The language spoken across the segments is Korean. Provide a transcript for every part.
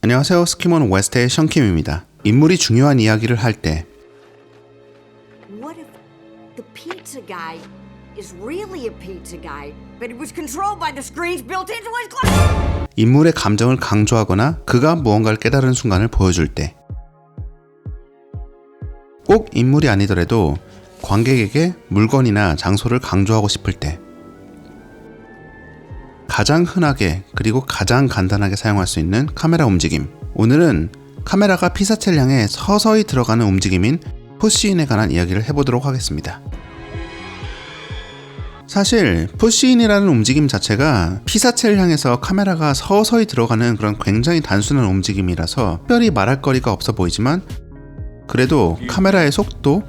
안녕하세요. 스키몬 웨스트의 션킴입니다. 인물이 중요한 이야기를 할 때 What if the pizza guy is really a pizza guy, but he was controlled by the screens built into his glass? 인물의 감정을 강조하거나 그가 무언가를 깨달은 순간을 보여줄 때, 꼭 인물이 아니더라도 관객에게 물건이나 장소를 강조하고 싶을 때, 가장 흔하게 그리고 가장 간단하게 사용할 수 있는 카메라 움직임. 오늘은 카메라가 피사체를 향해 서서히 들어가는 움직임인 푸시인에 관한 이야기를 해보도록 하겠습니다. 사실 푸시인이라는 움직임 자체가 피사체를 향해서 카메라가 서서히 들어가는 그런 굉장히 단순한 움직임이라서 특별히 말할 거리가 없어 보이지만, 그래도 카메라의 속도,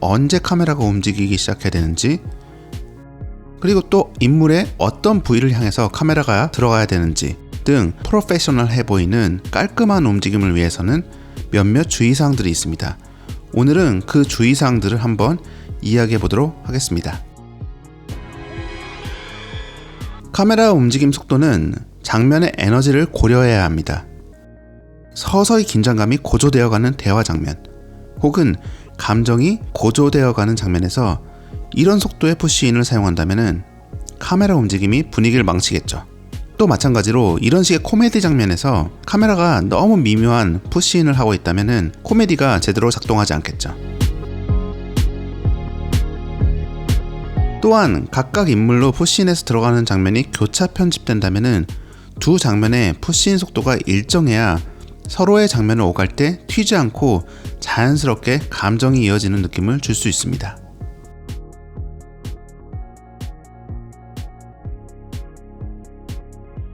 언제 카메라가 움직이기 시작해야 되는지, 그리고 또 인물의 어떤 부위를 향해서 카메라가 들어가야 되는지 등 프로페셔널해 보이는 깔끔한 움직임을 위해서는 몇몇 주의사항들이 있습니다. 오늘은 그 주의사항들을 한번 이야기해 보도록 하겠습니다. 카메라 움직임 속도는 장면의 에너지를 고려해야 합니다. 서서히 긴장감이 고조되어가는 대화 장면, 혹은 감정이 고조되어가는 장면에서 이런 속도의 푸시인을 사용한다면 카메라 움직임이 분위기를 망치겠죠. 또 마찬가지로 이런 식의 코미디 장면에서 카메라가 너무 미묘한 푸시인을 하고 있다면 코미디가 제대로 작동하지 않겠죠. 또한 각각 인물로 푸시인에서 들어가는 장면이 교차 편집된다면 두 장면의 푸시인 속도가 일정해야 서로의 장면을 오갈 때 튀지 않고 자연스럽게 감정이 이어지는 느낌을 줄 수 있습니다.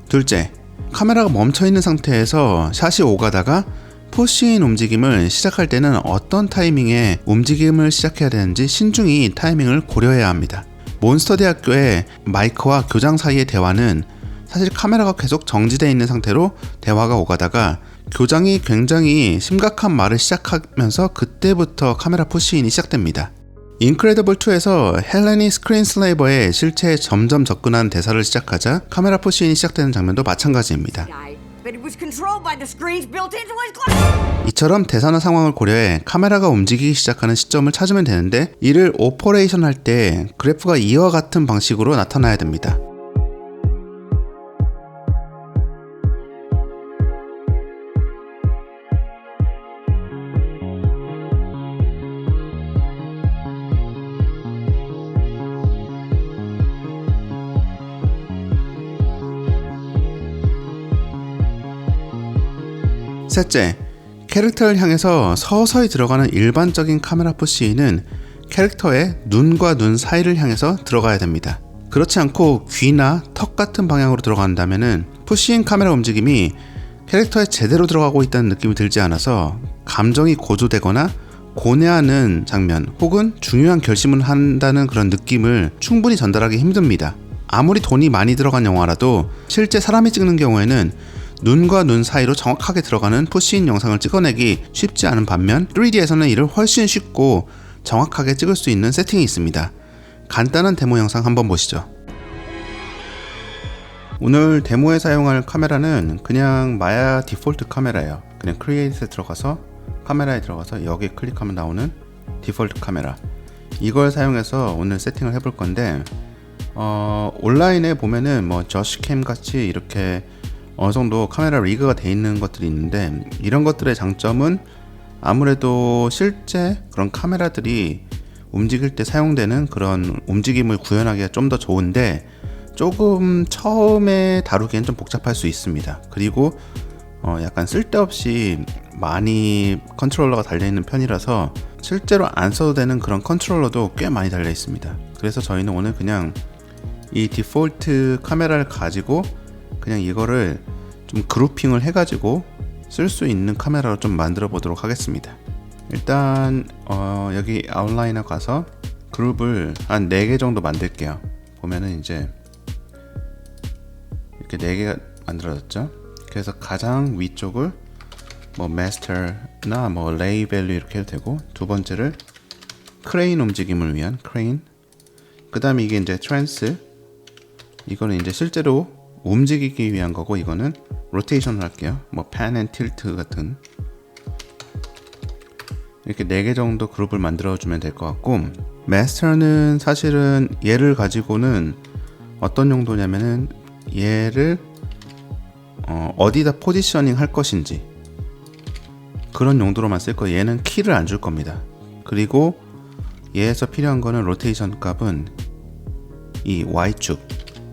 둘째, 카메라가 멈춰있는 상태에서 샷이 오가다가 푸시인 움직임을 시작할 때는 어떤 타이밍에 움직임을 시작해야 되는지 신중히 타이밍을 고려해야 합니다. 몬스터 대학교의 마이크와 교장 사이의 대화는 사실 카메라가 계속 정지되어 있는 상태로 대화가 오가다가 교장이 굉장히 심각한 말을 시작하면서 그때부터 카메라 푸시인이 시작됩니다. 인크레더블 2에서 헬렌이 스크린 슬레이버의 실체에 점점 접근한 대사를 시작하자 카메라 푸시인이 시작되는 장면도 마찬가지입니다. But he was controlled by the screens built into his glass. 이처럼 대사나 상황을 고려해 카메라가 움직이기 시작하는 시점을 찾으면 되는데, 이를 오퍼레이션 할 때 그래프가 이와 같은 방식으로 나타나야 됩니다. 셋째, 캐릭터를 향해서 서서히 들어가는 일반적인 카메라 푸시인은 캐릭터의 눈과 눈 사이를 향해서 들어가야 됩니다. 그렇지 않고 귀나 턱 같은 방향으로 들어간다면 푸시인 카메라 움직임이 캐릭터에 제대로 들어가고 있다는 느낌이 들지 않아서 감정이 고조되거나 고뇌하는 장면, 혹은 중요한 결심을 한다는 그런 느낌을 충분히 전달하기 힘듭니다. 아무리 돈이 많이 들어간 영화라도 실제 사람이 찍는 경우에는 눈과 눈 사이로 정확하게 들어가는 푸시인 영상을 찍어내기 쉽지 않은 반면 3D에서는 이를 훨씬 쉽고 정확하게 찍을 수 있는 세팅이 있습니다. 간단한 데모 영상 한번 보시죠. 오늘 데모에 사용할 카메라는 그냥 마야 디폴트 카메라예요. 그냥 크리에이트에 들어가서 카메라에 들어가서 여기 클릭하면 나오는 디폴트 카메라, 이걸 사용해서 오늘 세팅을 해볼 건데, 온라인에 보면은 뭐 저시캠 같이 이렇게 어느 정도 카메라 리그가 돼 있는 것들이 있는데, 이런 것들의 장점은 아무래도 실제 그런 카메라들이 움직일 때 사용되는 그런 움직임을 구현하기가 좀 더 좋은데, 조금 처음에 다루기엔 좀 복잡할 수 있습니다. 그리고 약간 쓸데없이 많이 컨트롤러가 달려있는 편이라서 실제로 안 써도 되는 그런 컨트롤러도 꽤 많이 달려 있습니다. 그래서 저희는 오늘 그냥 이 디폴트 카메라를 가지고 그냥 이거를 좀 그룹핑을 해가지고 쓸 수 있는 카메라로 좀 만들어 보도록 하겠습니다. 일단 여기 아웃라이너 가서 그룹을 한 4개 정도 만들게요. 보면은 이제 이렇게 4개가 만들어졌죠. 그래서 가장 위쪽을 뭐 마스터나 뭐 레이 밸류 이렇게 해도 되고, 두 번째를 크레인 움직임을 위한 크레인, 그 다음에 이게 이제 트랜스, 이거는 이제 실제로 움직이기 위한 거고, 이거는 로테이션을 할게요. 뭐 pan and tilt 같은 이렇게 4개 정도 그룹을 만들어 주면 될 것 같고, 마스터는 사실은 얘를 가지고는 어떤 용도냐면은 얘를 어디다 포지셔닝 할 것인지 그런 용도로만 쓸 거예요. 얘는 키를 안 줄 겁니다. 그리고 얘에서 필요한 거는 로테이션 값은 이 Y축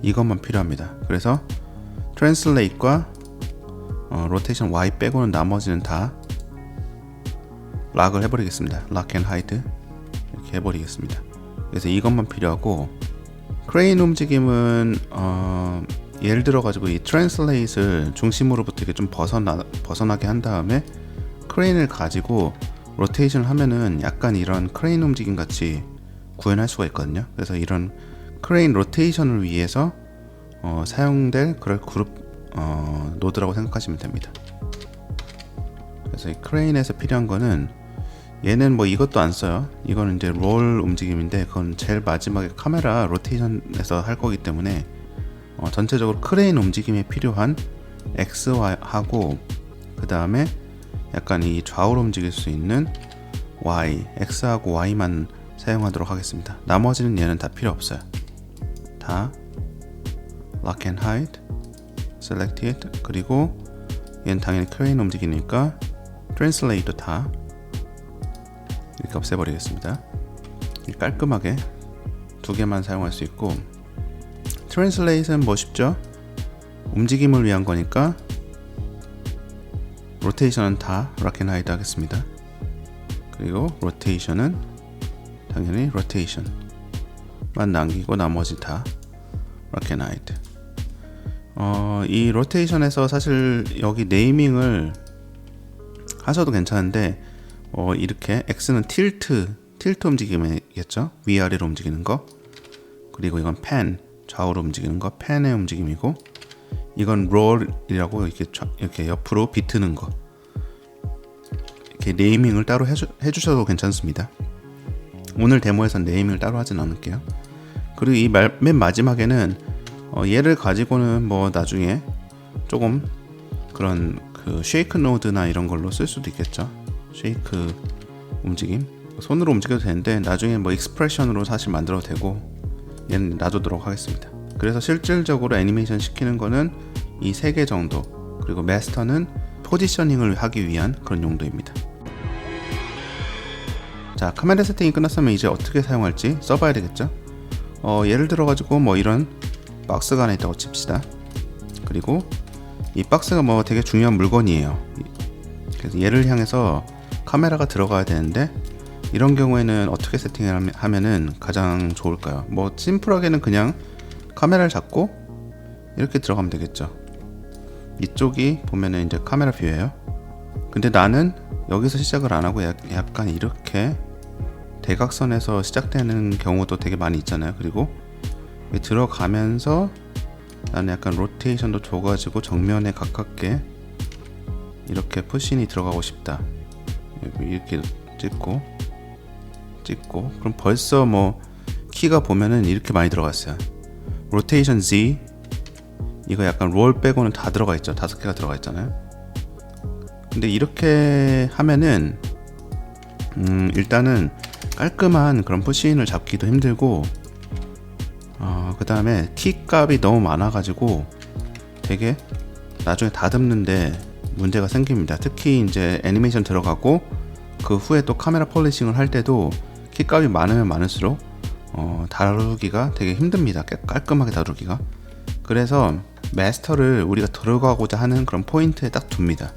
이것만 필요합니다. 그래서 트랜슬레이트과 로테이션 Y 빼고는 나머지는 다 락을 해버리겠습니다. 락 앤 하이드 이렇게 해버리겠습니다. 그래서 이것만 필요하고, 크레인 움직임은 예를 들어 가지고 이 트랜슬레이트를 중심으로부터 이렇게 좀 벗어나게 한 다음에 크레인을 가지고 로테이션을 하면은 약간 이런 크레인 움직임 같이 구현할 수가 있거든요. 그래서 이런 크레인 로테이션을 위해서 사용될 그럴 그룹 노드라고 생각하시면 됩니다. 그래서 이 크레인에서 필요한 거는, 얘는 뭐 이것도 안 써요. 이거는 이제 롤 움직임인데 그건 제일 마지막에 카메라 로테이션에서 할 거기 때문에 전체적으로 크레인 움직임에 필요한 X하고, 그 다음에 약간 이 좌우로 움직일 수 있는 Y, X하고 Y만 사용하도록 하겠습니다. 나머지는 얘는 다 필요 없어요. 다 Lock and Hide, Select It, 그리고 얘는 당연히 크레인 움직이니까 Translate도 다 이렇게 없애버리겠습니다. 깔끔하게 2개만 사용할 수 있고, Translate은 뭐 쉽죠? 움직임을 위한 거니까 로테이션은 다 Lock and Hide 하겠습니다. 그리고 로테이션은 당연히 로테이션만 남기고 나머지 다 Lock and Hide. 이 로테이션에서 사실 여기 네이밍을 하셔도 괜찮은데, 이렇게 X는 틸트 움직임이겠죠? 위아래로 움직이는 거. 그리고 이건 펜, 좌우로 움직이는 거, 펜의 움직임이고, 이건 롤이라고 이렇게 옆으로 비트는 거. 이렇게 네이밍을 따로 해주셔도 괜찮습니다. 오늘 데모에선 네이밍을 따로 하진 않을게요. 그리고 이 맨 마지막에는 얘를 가지고는 뭐 나중에 조금 그런 그 쉐이크 노드나 이런 걸로 쓸 수도 있겠죠. 쉐이크 움직임 손으로 움직여도 되는데, 나중에 뭐 익스프레션으로 사실 만들어도 되고, 얘는 놔두도록 하겠습니다. 그래서 실질적으로 애니메이션 시키는 거는 이 3개 정도, 그리고 마스터는 포지셔닝을 하기 위한 그런 용도입니다. 자, 카메라 세팅이 끝났으면 이제 어떻게 사용할지 써봐야 되겠죠. 예를 들어 가지고 뭐 이런 박스가 하나 있다고 칩시다. 그리고 이 박스가 뭐 되게 중요한 물건이에요. 그래서 얘를 향해서 카메라가 들어가야 되는데, 이런 경우에는 어떻게 세팅을 하면은 가장 좋을까요? 뭐 심플하게는 그냥 카메라를 잡고 이렇게 들어가면 되겠죠. 이쪽이 보면은 이제 카메라 뷰예요. 근데 나는 여기서 시작을 안 하고 약간 이렇게 대각선에서 시작되는 경우도 되게 많이 있잖아요. 그리고 들어가면서 나는 약간 로테이션도 줘가지고 정면에 가깝게 이렇게 푸신이 들어가고 싶다. 이렇게 찍고 그럼 벌써 뭐 키가 보면은 이렇게 많이 들어갔어요. 로테이션 Z 이거 약간 롤 빼고는 다 들어가 있죠. 5개가 들어가 있잖아요. 근데 이렇게 하면은 일단은 깔끔한 그런 푸신을 잡기도 힘들고, 그 다음에 키 값이 너무 많아가지고 되게 나중에 다듬는데 문제가 생깁니다. 특히 이제 애니메이션 들어가고 그 후에 또 카메라 폴리싱을 할 때도 키 값이 많으면 많을수록 다루기가 되게 힘듭니다. 깔끔하게 다루기가. 그래서 마스터를 우리가 들어가고자 하는 그런 포인트에 딱 둡니다.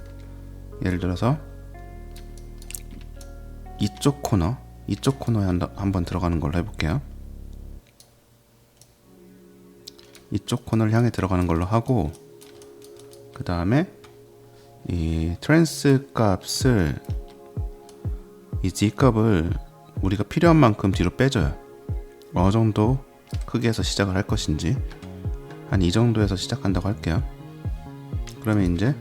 예를 들어서 이쪽 코너에 한번 들어가는 걸로 해볼게요. 이쪽 코너를 향해 들어가는 걸로 하고, 그 다음에 이 트랜스 값을, 이 Z 값을 우리가 필요한 만큼 뒤로 빼줘요. 어느 정도 크기에서 시작을 할 것인지 한 이 정도에서 시작한다고 할게요. 그러면 이제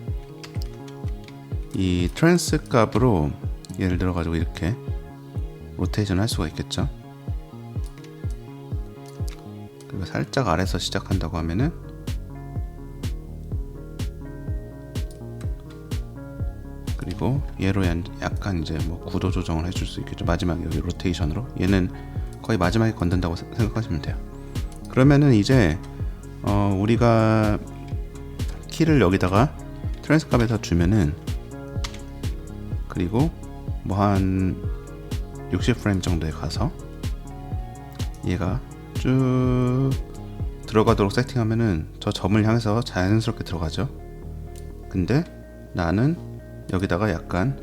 이 트랜스 값으로 예를 들어 가지고 이렇게 로테이션 할 수가 있겠죠. 그리고 살짝 아래서 시작한다고 하면은 그리고 얘로 약간 이제 뭐 구도 조정을 해줄 수 있겠죠. 마지막에 여기 로테이션으로 얘는 거의 마지막에 건든다고 생각하시면 돼요. 그러면은 이제 우리가 키를 여기다가 트랜스값에서 주면은 그리고 뭐 한 60프레임 정도에 가서 얘가 쭉 들어가도록 세팅하면은 저 점을 향해서 자연스럽게 들어가죠. 근데 나는 여기다가 약간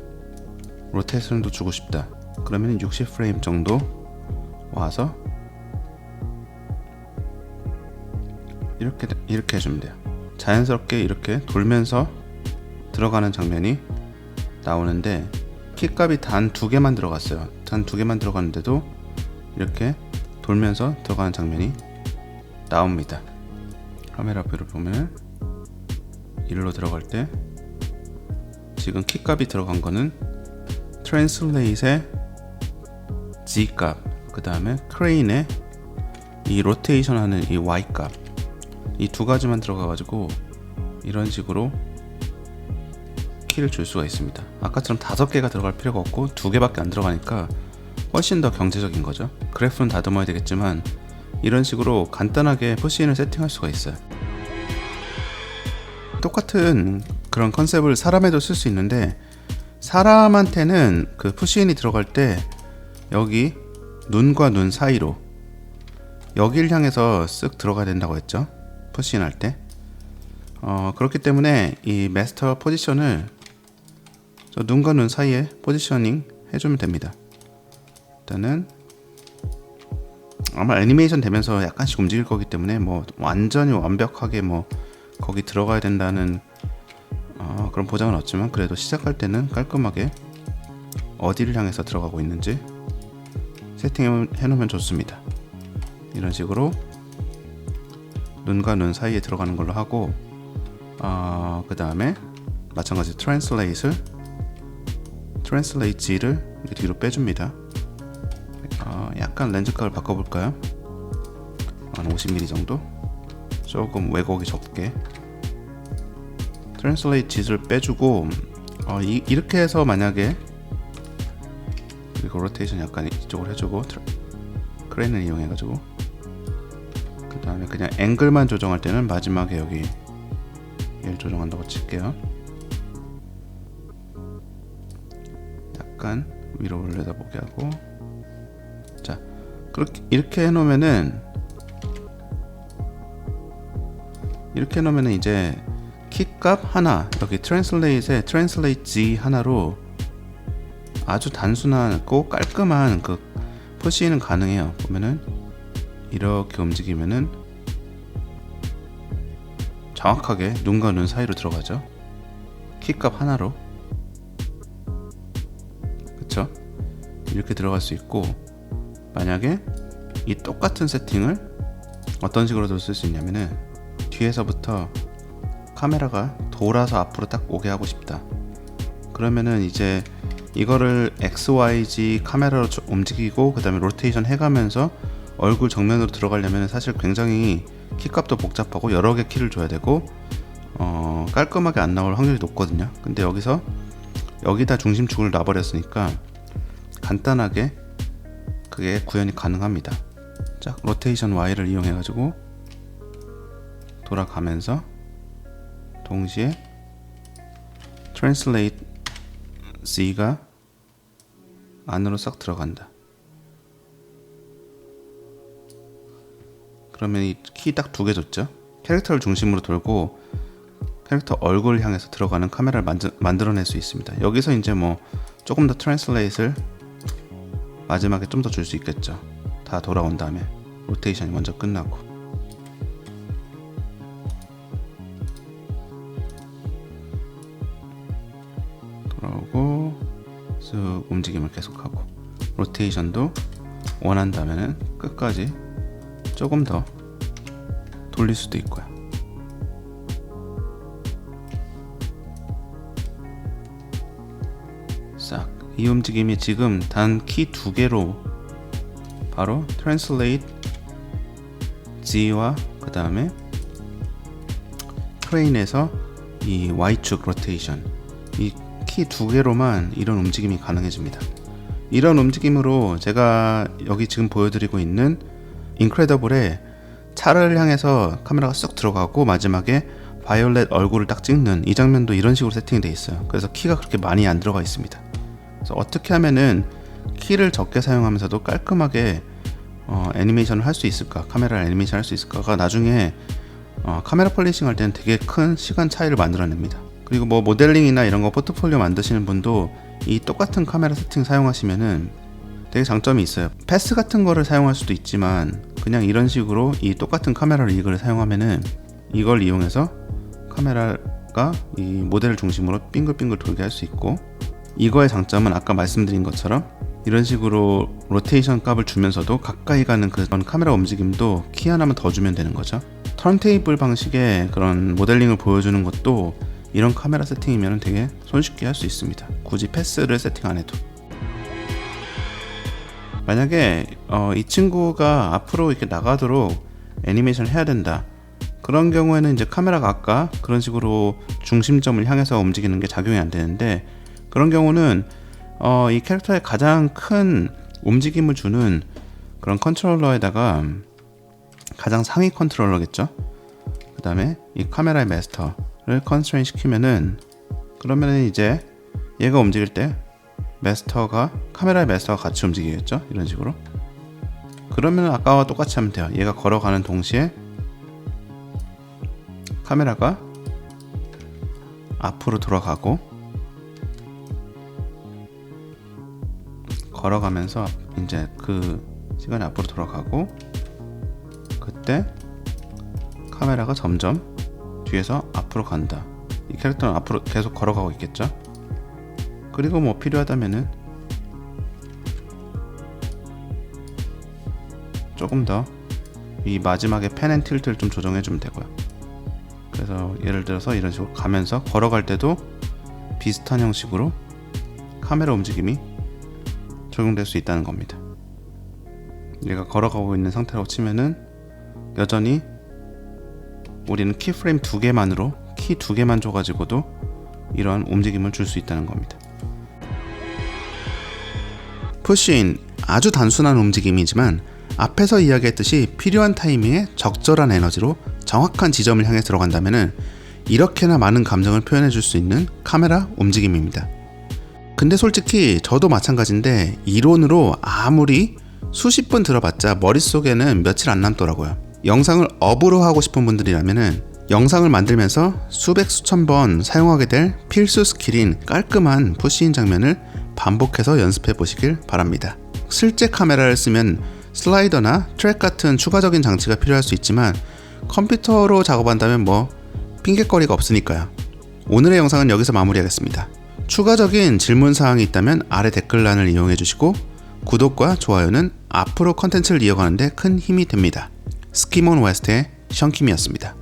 로테이션도 주고 싶다. 그러면 60프레임 정도 와서 이렇게 해주면 돼요. 자연스럽게 이렇게 돌면서 들어가는 장면이 나오는데 키값이 단 2개만 들어갔어요. 단 2개만 들어갔는데도 이렇게 돌면서 들어가는 장면이 나옵니다. 카메라 뷰를 보면 일로 들어갈 때 지금 키값이 들어간 거는 트랜슬레이트의 G값, 그 다음에 크레인의 이 로테이션 하는 이 Y값, 이 두 가지만 들어가가지고 이런 식으로 키를 줄 수가 있습니다. 아까처럼 5개가 들어갈 필요가 없고 2개밖에 안 들어가니까 훨씬 더 경제적인 거죠. 그래프는 다듬어야 되겠지만 이런 식으로 간단하게 푸시인을 세팅할 수가 있어요. 똑같은 그런 컨셉을 사람에도 쓸 수 있는데 사람한테는 그 푸시인이 들어갈 때 여기 눈과 눈 사이로 여기를 향해서 쓱 들어가야 된다고 했죠. 푸시인 할 때. 그렇기 때문에 이 마스터 포지션을 저 눈과 눈 사이에 포지셔닝 해주면 됩니다. 일단은 아마 애니메이션 되면서 약간씩 움직일 거기 때문에 뭐 완전히 완벽하게 뭐 거기 들어가야 된다는 그런 보장은 없지만 그래도 시작할 때는 깔끔하게 어디를 향해서 들어가고 있는지 세팅해 놓으면 좋습니다. 이런 식으로 눈과 눈 사이에 들어가는 걸로 하고 그 다음에 마찬가지 트랜슬레이트 G를 이렇게 뒤로 빼줍니다. 약간 렌즈각을 바꿔볼까요? 한 50mm 정도? 조금 왜곡이 적게 트랜슬레이트 G를 빼주고 이렇게 해서 만약에 그리고 로테이션 약간 이쪽으로 해주고 크레인을 이용해가지고 그 다음에 그냥 앵글만 조정할 때는 마지막에 여기 얘를 조정한다고 칠게요. 약간 위로 올려다보게 하고 자 이렇게 해놓으면은 이제 키값 하나 여기 트랜슬레이트에 트랜슬레이트 G 하나로 아주 단순하고 깔끔한 그 푸시는 가능해요. 보면은 이렇게 움직이면은 정확하게 눈과 눈 사이로 들어가죠. 키값 하나로. 그쵸? 이렇게 들어갈 수 있고 만약에 이 똑같은 세팅을 어떤 식으로도 쓸 수 있냐면은 뒤에서부터 카메라가 돌아서 앞으로 딱 오게 하고 싶다. 그러면은 이제 이거를 XYZ 카메라로 움직이고 그 다음에 로테이션 해가면서 얼굴 정면으로 들어가려면 사실 굉장히 키값도 복잡하고 여러 개 키를 줘야 되고 깔끔하게 안 나올 확률이 높거든요. 근데 여기다 중심축을 놔버렸으니까 간단하게 그게 구현이 가능합니다. 자, 로테이션 Y를 이용해 가지고 돌아가면서 동시에 트랜슬레이트 C가 안으로 싹 들어간다. 그러면 이 키 딱 2개 줬죠. 캐릭터를 중심으로 돌고 캐릭터 얼굴을 향해서 들어가는 카메라를 만들어낼 수 있습니다. 여기서 이제 뭐 조금 더 트랜슬레이트를 마지막에 좀 더 줄 수 있겠죠. 다 돌아온 다음에 로테이션이 먼저 끝나고 돌아오고 쓱 움직임을 계속하고 로테이션도 원한다면은 끝까지 조금 더 돌릴 수도 있고요. 싹 이 움직임이 지금 단 키 2개로 바로 Translate Z와 그 다음에 크레인에서 이 Y축 로테이션, 이 키 두 개로만 이런 움직임이 가능해집니다. 이런 움직임으로 제가 여기 지금 보여드리고 있는 인크레더블에 차를 향해서 카메라가 쑥 들어가고 마지막에 바이올렛 얼굴을 딱 찍는 이 장면도 이런 식으로 세팅이 되어 있어요. 그래서 키가 그렇게 많이 안 들어가 있습니다. 그래서 어떻게 하면은 키를 적게 사용하면서도 깔끔하게 애니메이션을 할 수 있을까, 카메라 애니메이션 할 수 있을까가 나중에 카메라 폴리싱 할 때는 되게 큰 시간 차이를 만들어냅니다. 그리고 뭐 모델링이나 이런 거 포트폴리오 만드시는 분도 이 똑같은 카메라 세팅 사용하시면은 되게 장점이 있어요. 패스 같은 거를 사용할 수도 있지만 그냥 이런 식으로 이 똑같은 카메라 리그를 사용하면은 이걸 이용해서 카메라가 이 모델을 중심으로 빙글빙글 돌게 할 수 있고, 이거의 장점은 아까 말씀드린 것처럼 이런 식으로 로테이션 값을 주면서도 가까이 가는 그런 카메라 움직임도 키 하나만 더 주면 되는 거죠. 턴테이블 방식의 그런 모델링을 보여주는 것도 이런 카메라 세팅이면 되게 손쉽게 할 수 있습니다. 굳이 패스를 세팅 안 해도. 만약에 이 친구가 앞으로 이렇게 나가도록 애니메이션을 해야 된다, 그런 경우에는 이제 카메라가 아까 그런 식으로 중심점을 향해서 움직이는 게 작용이 안 되는데, 그런 경우는 이 캐릭터에 가장 큰 움직임을 주는 그런 컨트롤러에다가 가장 상위 컨트롤러겠죠. 그 다음에 이 카메라의 마스터를 컨스트레인 시키면은, 그러면은 이제 얘가 움직일 때 카메라의 마스터가 같이 움직이겠죠. 이런 식으로. 그러면은 아까와 똑같이 하면 돼요. 얘가 걸어가는 동시에 카메라가 앞으로 돌아가고, 걸어가면서 이제 그 시간이 앞으로 돌아가고, 그때 카메라가 점점 뒤에서 앞으로 간다. 이 캐릭터는 앞으로 계속 걸어가고 있겠죠. 그리고 뭐 필요하다면은 조금 더 이 마지막에 펜 앤 틸트를 좀 조정해 주면 되고요. 그래서 예를 들어서 이런 식으로 가면서 걸어갈 때도 비슷한 형식으로 카메라 움직임이 적용될 수 있다는 겁니다. 얘가 걸어가고 있는 상태라고 치면은 여전히 우리는 키프레임 2개만으로 키 2개만 줘가지고도 이러한 움직임을 줄 수 있다는 겁니다. 푸시인, 아주 단순한 움직임이지만 앞에서 이야기했듯이 필요한 타이밍에 적절한 에너지로 정확한 지점을 향해 들어간다면은 이렇게나 많은 감정을 표현해 줄 수 있는 카메라 움직임입니다. 근데 솔직히 저도 마찬가지인데 이론으로 아무리 수십 번 들어봤자 머릿속에는 며칠 안 남더라고요. 영상을 업으로 하고 싶은 분들이라면은 영상을 만들면서 수백 수천 번 사용하게 될 필수 스킬인 깔끔한 푸시인 장면을 반복해서 연습해 보시길 바랍니다. 실제 카메라를 쓰면 슬라이더나 트랙 같은 추가적인 장치가 필요할 수 있지만 컴퓨터로 작업한다면 뭐 핑계거리가 없으니까요. 오늘의 영상은 여기서 마무리하겠습니다. 추가적인 질문사항이 있다면 아래 댓글란을 이용해 주시고, 구독과 좋아요는 앞으로 컨텐츠를 이어가는 데 큰 힘이 됩니다. 스키몬 웨스트의 션킴이었습니다.